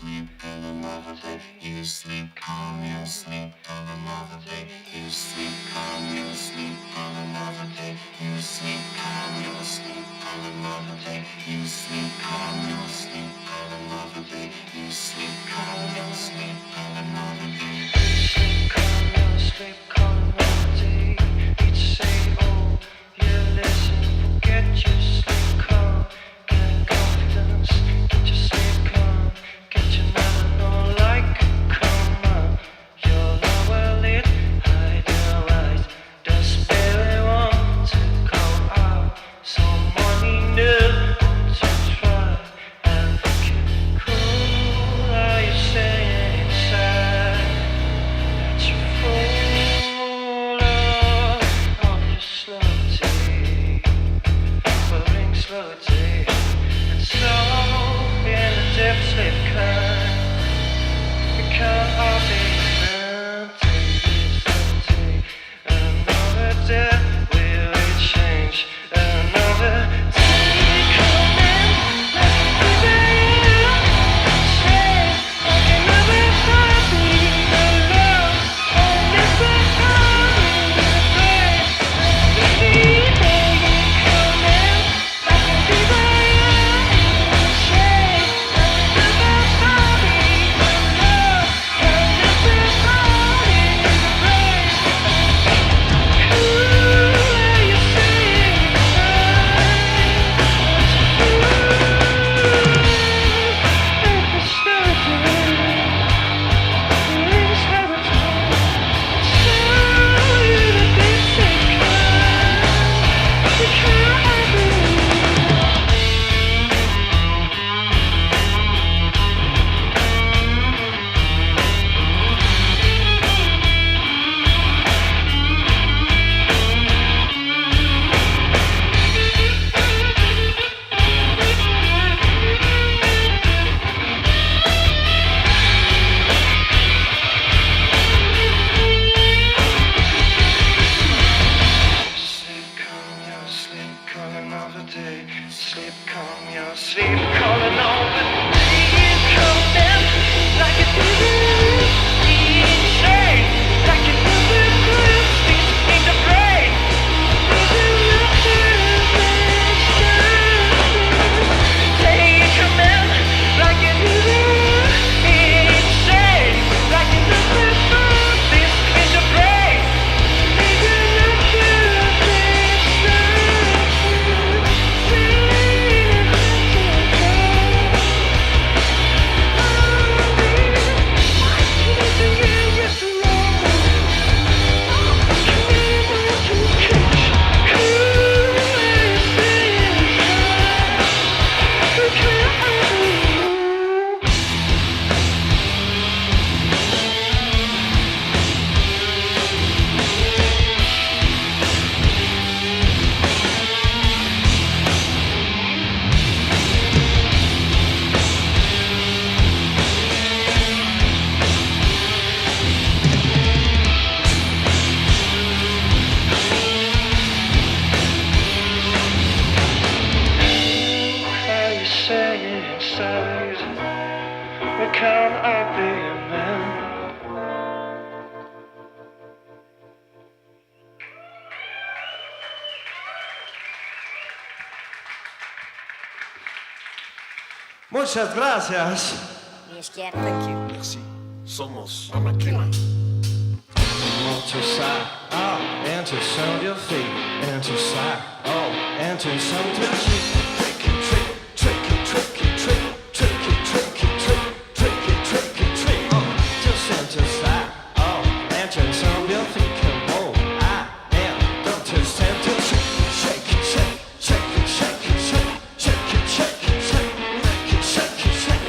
sleep, and another day you sleep, calm, you sleep, and another day you sleep, calm, you sleep, and another day you sleep, calm, you sleep, and another day you sleep, calm, you sleep, and another day you sleep, calm, you sleep, and another day you sleep, calm, you sleep, calm, another day. Each say, oh, you listen, forget your sleep, calm, get confidence, get your sleep, calm, get your never know like a coma. Your love will lead, hide your eyes. The spirit want to go out. Someone he knew want to try and keep cool. Are you saying inside that you're full of your slow tea, pulling slow tea, and so in a deep sleep can't all be empty. Another day will it change? Another day coming like a say I can never find me alone. Only for coming to break. Every day coming like a fever. Say I can never find me alone. Only for coming to break. Who are you saying sleep, calm another day. Sleep, calm your sleep, calm another day. Coming like a insane, like a in the brain. Take coming like a insane, like a in the brain. Inside, where can I be a man? Muchas gracias. Thank you. Merci. Somos a máquina. On to side, oh, and to sound your feet, and to side, oh, and to sound your feet. Tricky, tricky, tricky, tricky, tricky, tricky, tricky, tricky, tricky, tricky. Just and to side, oh, and to sound your feet. Come on, I am, don't just and to shake, shake, shake, shake, shake, shake, shake, shake, shake, shake, shake, shake.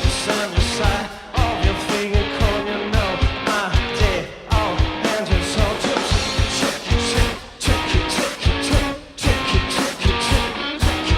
Just on your side, oh, your finger call you know my day, oh, and just hold your shake, shake, shake, shake, shake, shake, shake, shake, shake, shake,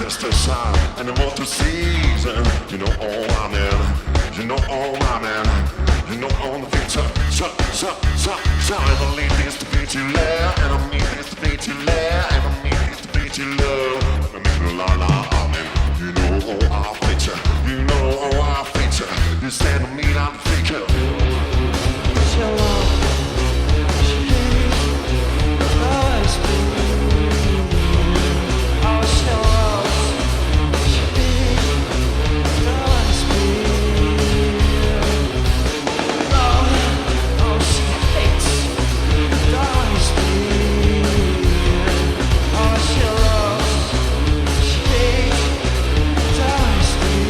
Testation and the motor season. You know all my man. You know all my man. You know all the things. And I leave this to be too loud. And I mean this to be too loud. And I mean this to be too low. And I mean la la amen. You know all our feature. You know all our feature. You stand to me, I'm the figure. Your love, always be. Oh, your love, always be. Love, oh, she hates, always be. Oh, your love, she hates, always be.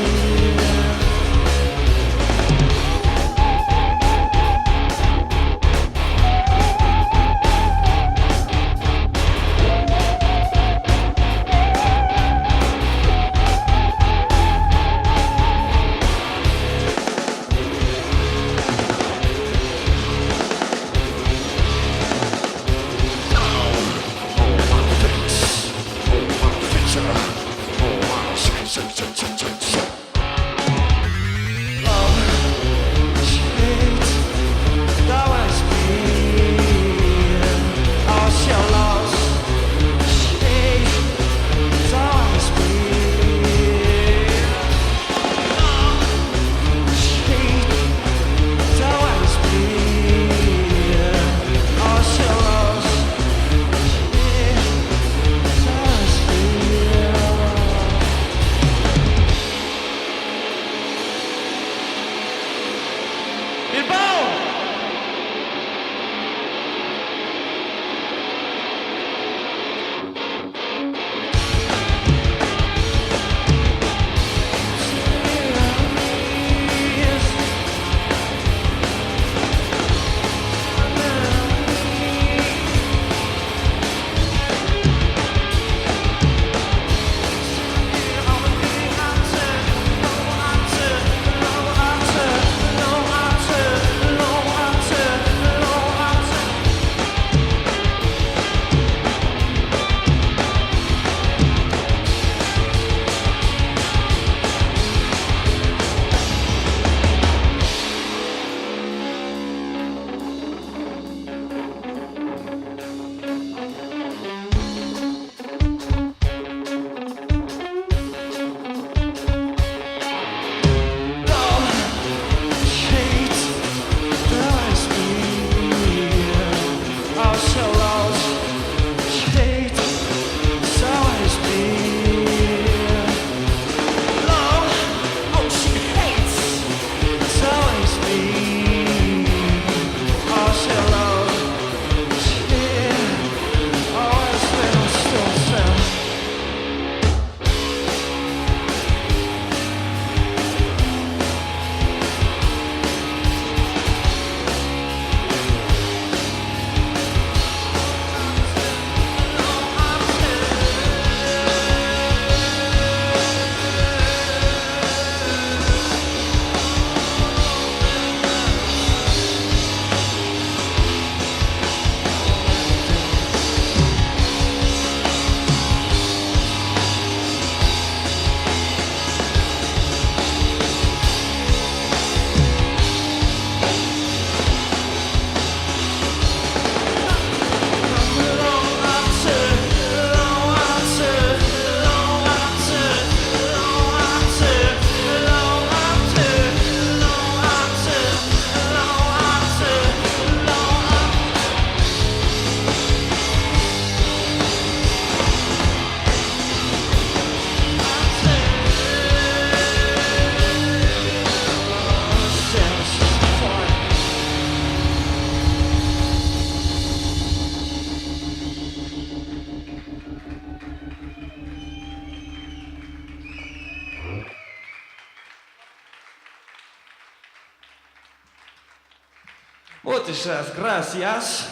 Muchas gracias.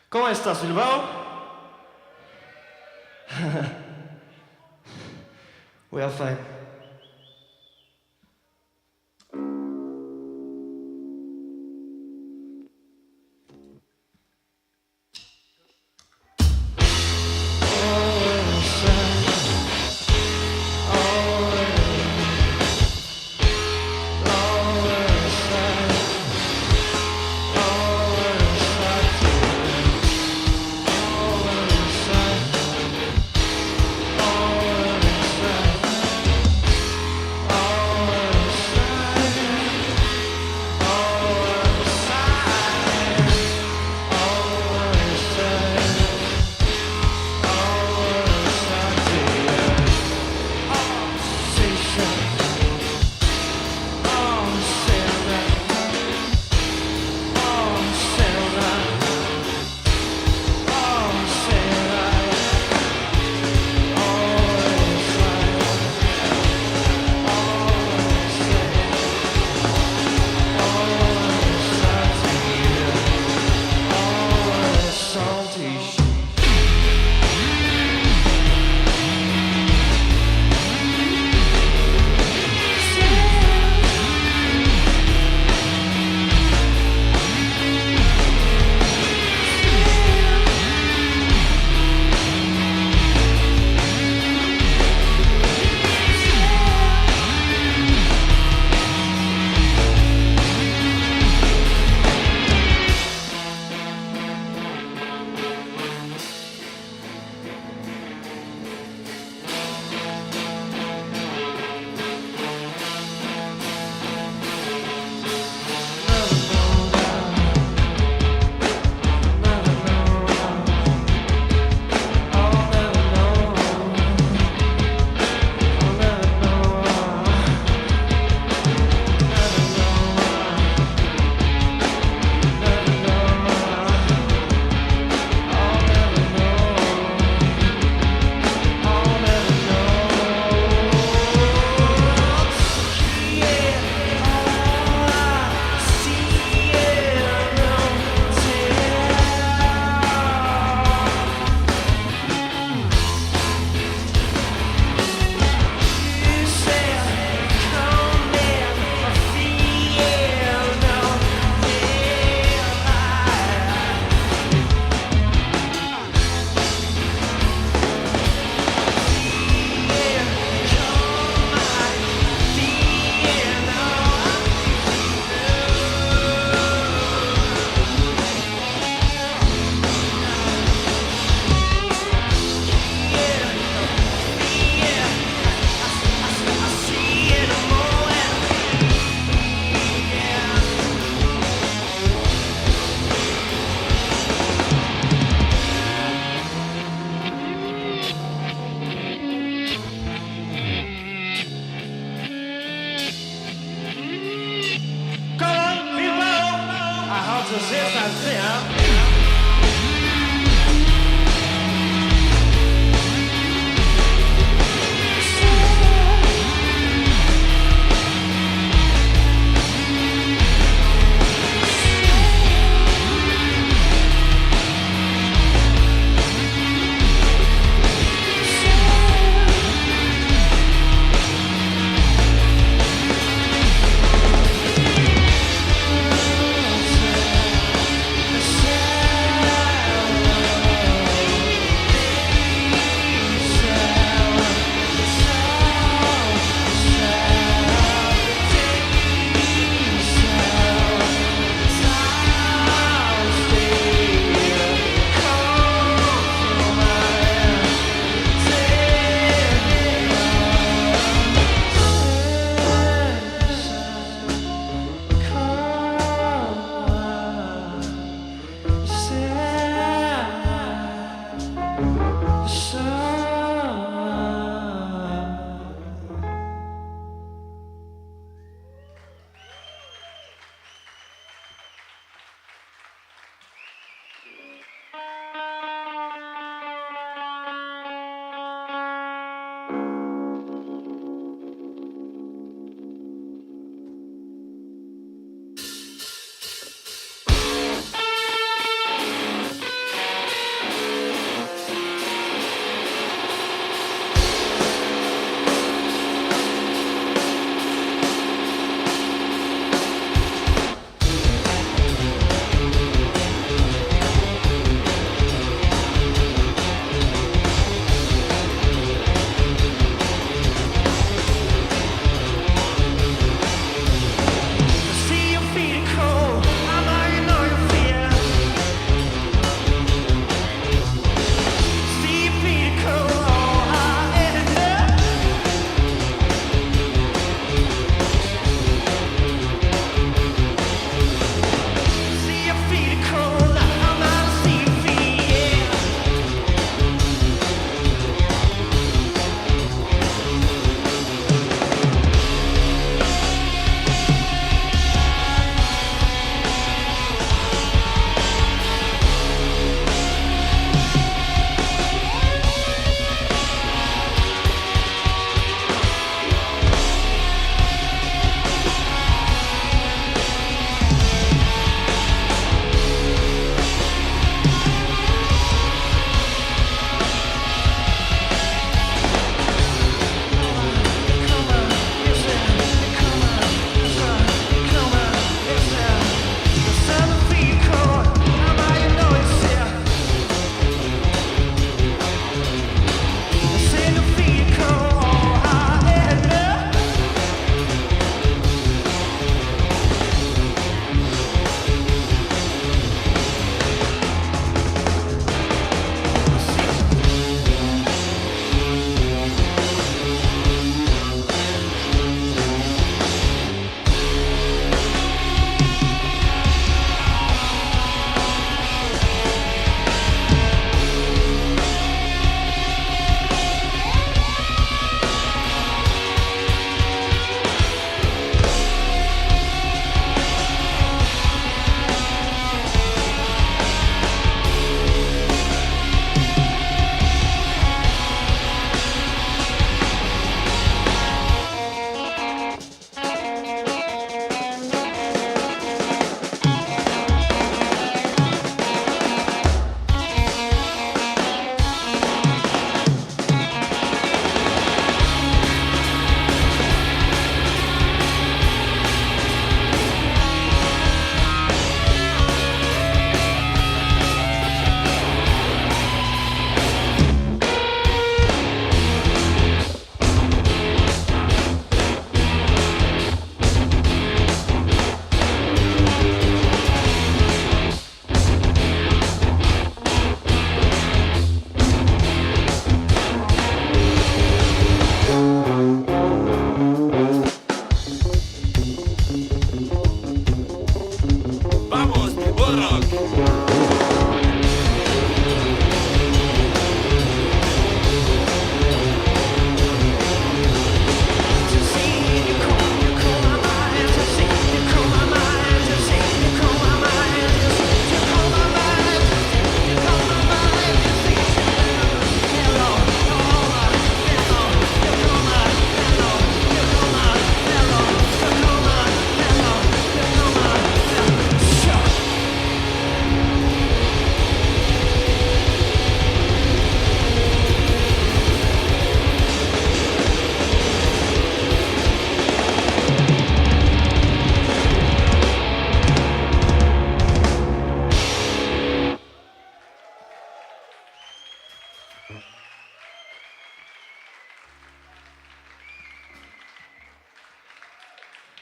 ¿Cómo estás, Bilbao? We are fine. Oh,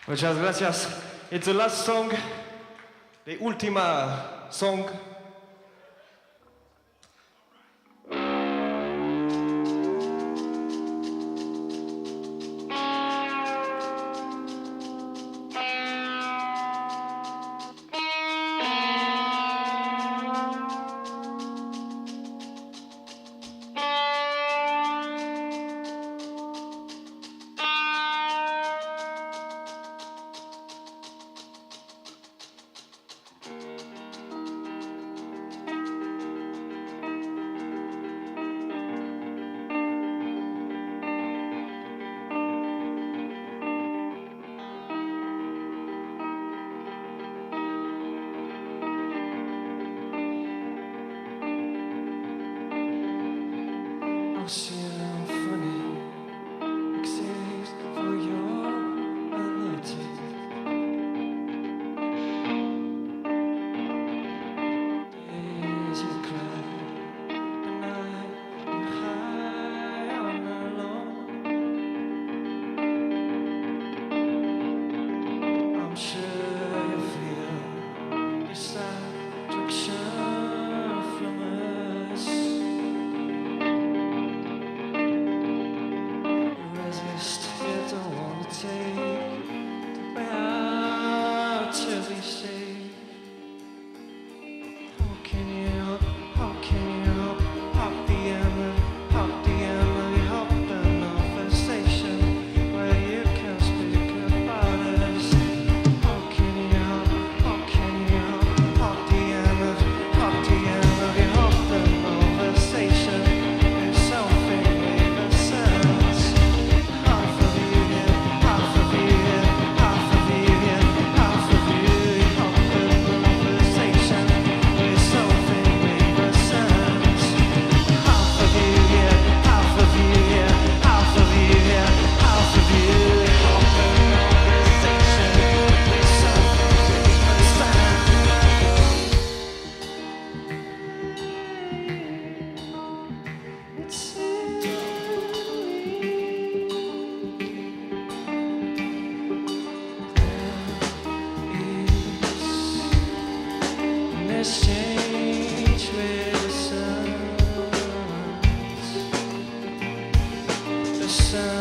Muchas gracias. It's the last song, the última song. I'll see I'm funny, exist for your melody. Days you cry, the night you high on alone. I'm sure you feel this attraction from us. Resist, you don't wanna take the path to be safe. How can you hop the Emily, hop the conversation where you can speak about us? How can you hop the Emily, hop the conversation? There's something makes sense. Half of you here, half of you here, half of you here, half of you here, hop the conversation. There's something makes sense. Half of you here, half of you here, half of you here, half of you here, hop the conversation. There's something makes sense. It's an exchange with the sun. The sun